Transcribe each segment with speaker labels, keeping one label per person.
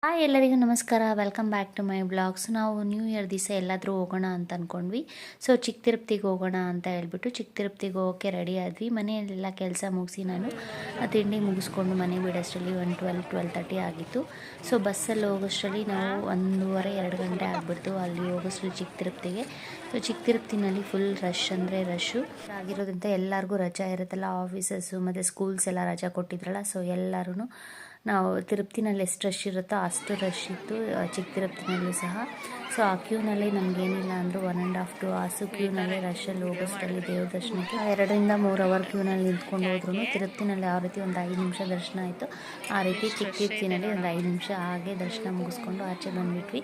Speaker 1: Hi ಎಲ್ಲರಿಗೂ ನಮಸ್ಕಾರ. Welcome back to my blogs. ನಾವು ನ್ಯೂ ಇಯರ್ ದಿವಸ ಎಲ್ಲಾದರೂ ಹೋಗೋಣ ಅಂತ ಅಂದ್ಕೊಂಡ್ವಿ. ಸೊ ಚಿಕ್ಕ ತಿರುಪತಿಗೆ ಹೋಗೋಣ ಅಂತ ಹೇಳ್ಬಿಟ್ಟು ಚಿಕ್ಕ ತಿರುಪತಿಗೆ ಹೋಗೋಕ್ಕೆ ರೆಡಿ ಆದ್ವಿ. ಮನೆಯಲ್ಲೆಲ್ಲ ಕೆಲಸ ಮುಗಿಸಿ ನಾನು ತಿಂಡಿ ಮುಗಿಸ್ಕೊಂಡು ಮನೆಗೆ ಬಿಡೋಷ್ಟರಲ್ಲಿ 12:30 ಆಗಿತ್ತು. ಸೊ ಬಸ್ಸಲ್ಲಿ ಹೋಗೋಷ್ಟರಲ್ಲಿ ನಾವು 1:30-2 ಗಂಟೆ ಆಗಿಬಿಡ್ತು ಅಲ್ಲಿ ಹೋಗೋಷ್ಟರಲ್ಲಿ ಚಿಕ್ಕ ತಿರುಪತಿಗೆ. ಸೊ ಚಿಕ್ಕ ತಿರುಪತಿನಲ್ಲಿ ಫುಲ್ ರಶ್ ಅಂದರೆ ರಶ್ಶು ಆಗಿರೋದ್ರಿಂದ ಎಲ್ಲರಿಗೂ ರಜಾ ಇರುತ್ತಲ್ಲ, ಆಫೀಸಸ್ಸು ಮತ್ತು ಸ್ಕೂಲ್ಸ್ ಎಲ್ಲ ರಜಾ ಕೊಟ್ಟಿದ್ರಲ್ಲ. ಸೊ ಎಲ್ಲರೂ ನಾವು ತಿರುಪತಿನಲ್ಲಿ ಎಷ್ಟು ರಶ್ ಇರುತ್ತೋ ಅಷ್ಟು ರಶ್ ಇತ್ತು ಚಿಕ್ಕ ತಿರುಪತಿನಲ್ಲೂ ಸಹ. ಸೊ ಆ ಕ್ಯೂನಲ್ಲಿ ನಮಗೇನಿಲ್ಲ ಅಂದರೂ 1.5-2 hours ಕ್ಯೂನಲ್ಲಿ ರಶಲ್ಲಿ ಹೋಗೋಷ್ಟರಲ್ಲಿ ದೇವ್ರ ದರ್ಶನಕ್ಕೆ 2-3 ಅವರ್ ಕ್ಯೂನಲ್ಲಿ ನಿಂತ್ಕೊಂಡು ಹೋದ್ರೂ ತಿರುಪತಿನಲ್ಲಿ ಯಾವ ರೀತಿ ಒಂದು 5 ನಿಮಿಷ ದರ್ಶನ ಆಯಿತು, ಆ ರೀತಿ ಚಿಕ್ಕ ತಿರುಪತಿನಲ್ಲಿ ಒಂದು 5 ನಿಮಿಷ ಹಾಗೆ ದರ್ಶನ ಮುಗಿಸ್ಕೊಂಡು ಆಚೆ ಬಂದುಬಿಟ್ವಿ.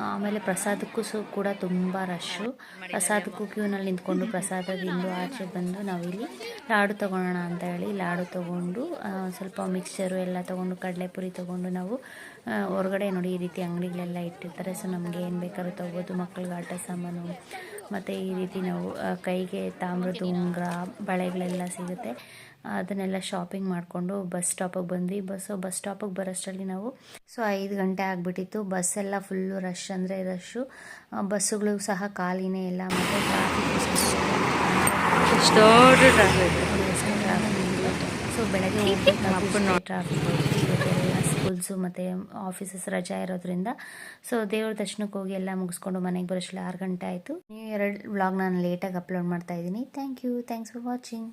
Speaker 1: ಆಮೇಲೆ ಪ್ರಸಾದಕ್ಕೂ ಕೂಡ ತುಂಬ ರಶ್ಶು. ಪ್ರಸಾದಕ್ಕೂ ಕ್ಯೂನಲ್ಲಿ ನಿಂತ್ಕೊಂಡು ಪ್ರಸಾದ ತಿಂದು ಆಚೆ ಬಂದು ನಾವಿಲ್ಲಿ ಲಾಡು ತೊಗೊಳ್ಳೋಣ ಅಂತ ಹೇಳಿ ಲಾಡು ತೊಗೊಂಡು ಸ್ವಲ್ಪ ಮಿಕ್ಸ್ಚರು ಎಲ್ಲ ತೊಗೊಂಡು ಕಡಲೆಪುರಿ ತೊಗೊಂಡು ನಾವು ಹೊರಗಡೆ ನೋಡಿ ಈ ರೀತಿ ಅಂಗಡಿಗಳೆಲ್ಲ ಇಟ್ಟಿರ್ತಾರೆ. ಸೊ ನಮಗೆ ಏನು ಬೇಕಾದ್ರೂ ತೊಗೋಬೋದು, ಮಕ್ಕಳಿಗೆ ಆಟ ಸಾಮಾನು ಮತ್ತು ಈ ರೀತಿ ನಾವು ಕೈಗೆ ತಾಮ್ರದ ಉಂಗುರ ಬಳೆಗಳೆಲ್ಲ ಸಿಗುತ್ತೆ. ಅದನ್ನೆಲ್ಲ ಶಾಪಿಂಗ್ ಮಾಡಿಕೊಂಡು ಬಸ್ ಸ್ಟಾಪಿಗೆ ಬಂದ್ವಿ. ಬಸ್ ಸ್ಟಾಪಿಗೆ ಬರೋಷ್ಟರಲ್ಲಿ ನಾವು 5 ಗಂಟೆ ಆಗಿಬಿಟ್ಟಿತ್ತು. ಬಸ್ಸೆಲ್ಲ ಫುಲ್ಲು ರಶ್ ಅಂದರೆ ರಶ್ಶು, ಬಸ್ಸುಗಳು ಸಹ ಖಾಲಿನೇ ಇಲ್ಲ. ಮತ್ತು ಸೊ ಬೆಳಗ್ಗೆ ಹೋಗ್ಬೇಕು ಟ್ರಾಫಿಕ್ ಇವತ್ತೆಲ್ಲ ಸ್ಕೂಲ್ಸು ಮತ್ತು ಆಫೀಸಸ್ ರಜಾ ಇರೋದ್ರಿಂದ. ಸೊ ದೇವ್ರ ದರ್ಶನಕ್ಕೆ ಹೋಗಿ ಎಲ್ಲ ಮುಗಿಸ್ಕೊಂಡು ಮನೆಗೆ ಬರೋಷ್ಟರಲ್ಲಿ 6 ಗಂಟೆ ಆಯಿತು. ನ್ಯೂ ಇಯರ್ ವ್ಲಾಗ್ ನಾನು ಲೇಟಾಗಿ ಅಪ್ಲೋಡ್ ಮಾಡ್ತಾಯಿದ್ದೀನಿ. Thanks for watching.